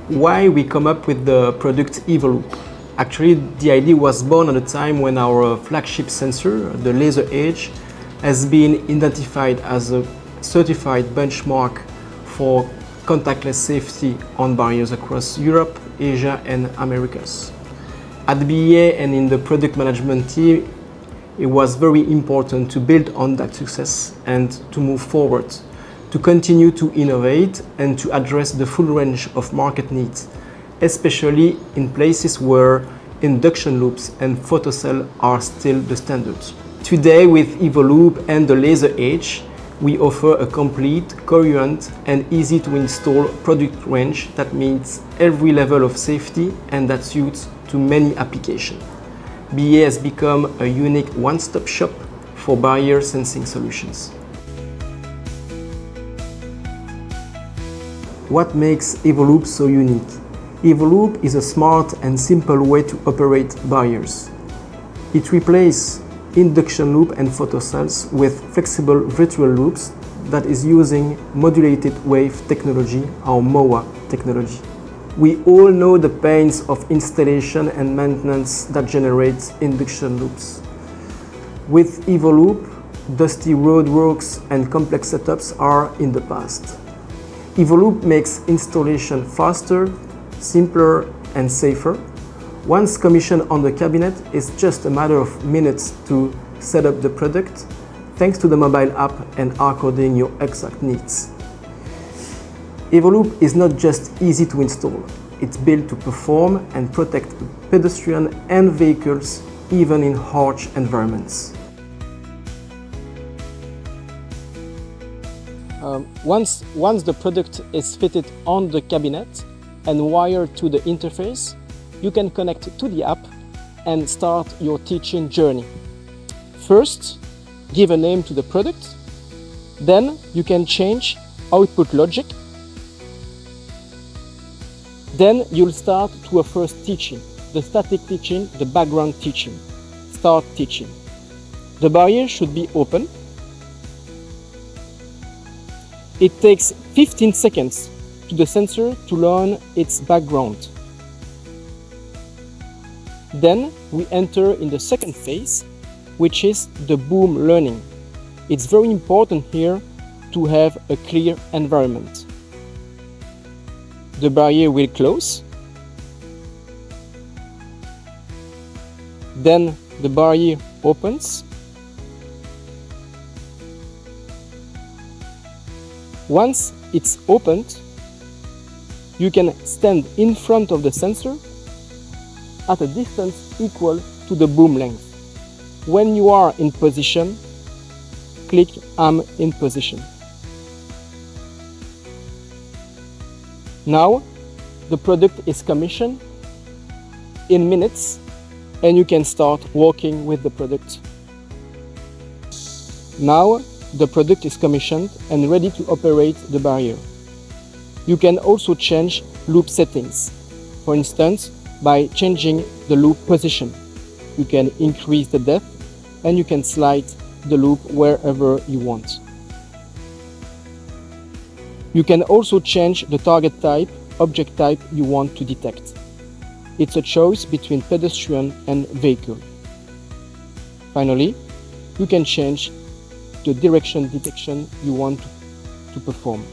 Why we come up with the product EVOLOOP? Actually, the idea was born at a time when our flagship sensor, the 𝗬𝗧𝗍𝗓, has been identified as a certified benchmark for contactless safety on barriers across Europe, Asia and Americas. At BEA and in the product management team, it was very important to build on that success and to move forward, to continue to innovate and to address the full range of market needs, especially in places where induction loops and photocell are still the standards. Today, with EVOLOOP and the 𝗬𝗧𝗍𝗓, we offer a complete, coherent and easy to install product range that meets every level of safety and that suits to many applications. BEA has become a unique one-stop shop for barrier sensing solutions. What makes EVOLOOP so unique? EVOLOOP is a smart and simple way to operate barriers. It replaces induction loop and photocells with flexible virtual loops that is using modulated wave technology, or 𝗧𝗪𝗧 technology. We all know the pains of installation and maintenance that generates induction loops. With EVOLOOP, dusty roadworks and complex setups are in the past. EVOLOOP makes installation faster, simpler and safer. Once commissioned on the cabinet, it's just a matter of minutes to set up the product, thanks to the mobile app and according your exact needs. EVOLOOP is not just easy to install. It's built to perform and protect pedestrians and vehicles even in harsh environments. Once the product is fitted on the cabinet and wired to the interface, you can connect to the app and start your teaching journey. First, give a name to the product. Then you can change output logic. Then you'll start to a first teaching, the static teaching, the background teaching. Start teaching. The barrier should be open. It takes 15 seconds to the sensor to learn its background. Then we enter in the second phase, which is the boom learning. It's very important here to have a clear environment. The barrier will close. Then the barrier opens. Once it's opened, you can stand in front of the sensor at a distance equal to the boom length. When you are in position, click I'm in position. Now, the product is commissioned in minutes and you can start working with the product. Now, the product is commissioned and ready to operate the barrier. You can also change loop settings. For instance, by changing the loop position, you can increase the depth and you can slide the loop wherever you want. You can also change the target type, object type you want to detect. It's a choice between pedestrian and vehicle. Finally, you can change the direction detection you want to perform.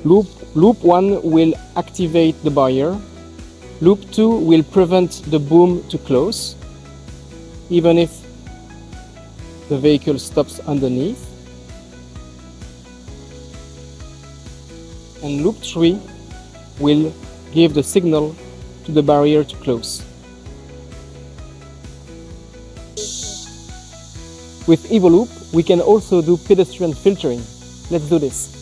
Loop 1 will activate the barrier. Loop 2 will prevent the boom to close, even if the vehicle stops underneath. And loop 3 will give the signal to the barrier to close. With EVOLOOP, we can also do pedestrian filtering. Let's do this.